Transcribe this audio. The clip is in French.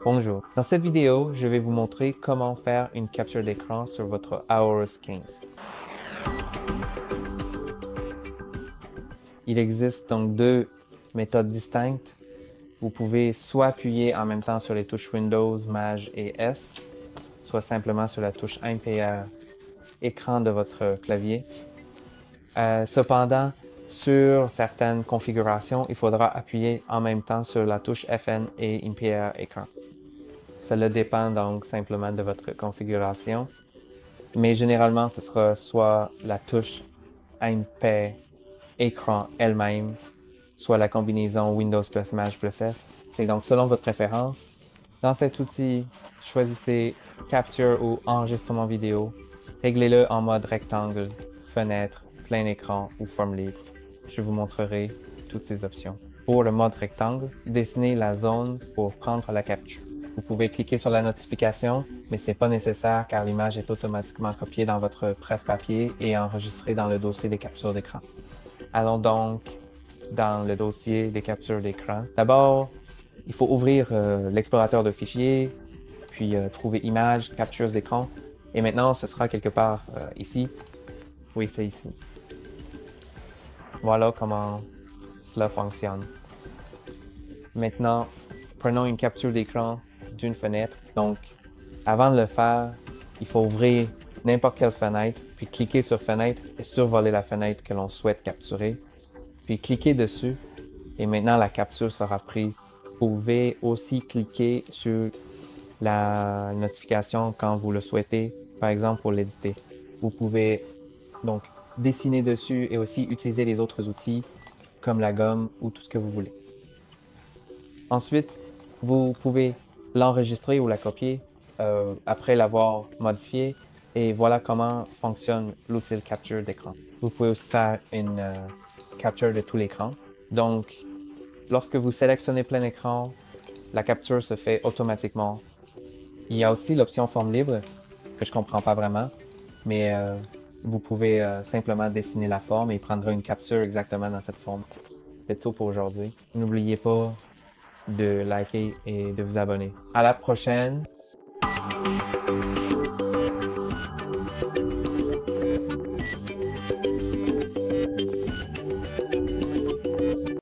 Bonjour. Dans cette vidéo, je vais vous montrer comment faire une capture d'écran sur votre Aorus 15. Il existe donc deux méthodes distinctes. Vous pouvez soit appuyer en même temps sur les touches Windows, Maj et S, soit simplement sur la touche impair écran de votre clavier. Cependant, sur certaines configurations, il faudra appuyer en même temps sur la touche FN et impair écran. Cela dépend donc simplement de votre configuration, mais généralement, ce sera soit la touche impair écran elle-même, soit la combinaison Windows plus Maj plus S. C'est donc selon votre préférence. Dans cet outil, choisissez Capture ou Enregistrement vidéo. Réglez-le en mode rectangle, fenêtre, plein écran ou forme libre. Je vous montrerai toutes ces options. Pour le mode rectangle, dessinez la zone pour prendre la capture. Vous pouvez cliquer sur la notification, mais ce n'est pas nécessaire car l'image est automatiquement copiée dans votre presse-papier et enregistrée dans le dossier des captures d'écran. Allons donc dans le dossier des captures d'écran. D'abord, il faut ouvrir l'explorateur de fichiers, puis trouver Images, Captures d'écran. Et maintenant, ce sera quelque part ici. Oui, c'est ici. Voilà comment cela fonctionne. Maintenant, prenons une capture d'écran d'une fenêtre. Donc, avant de le faire, il faut ouvrir n'importe quelle fenêtre, puis cliquer sur Fenêtre et survoler la fenêtre que l'on souhaite capturer. Puis cliquez dessus et maintenant la capture sera prise. Vous pouvez aussi cliquer sur la notification quand vous le souhaitez, par exemple pour l'éditer. Vous pouvez donc dessiner dessus et aussi utiliser les autres outils comme la gomme ou tout ce que vous voulez. Ensuite, vous pouvez l'enregistrer ou la copier après l'avoir modifié et voilà comment fonctionne l'outil de capture d'écran. Vous pouvez aussi faire une capture de tout l'écran. Donc, lorsque vous sélectionnez plein écran, la capture se fait automatiquement. Il y a aussi l'option forme libre, que je comprends pas vraiment, mais vous pouvez simplement dessiner la forme et prendre une capture exactement dans cette forme. C'est tout pour aujourd'hui. N'oubliez pas de liker et de vous abonner. À la prochaine!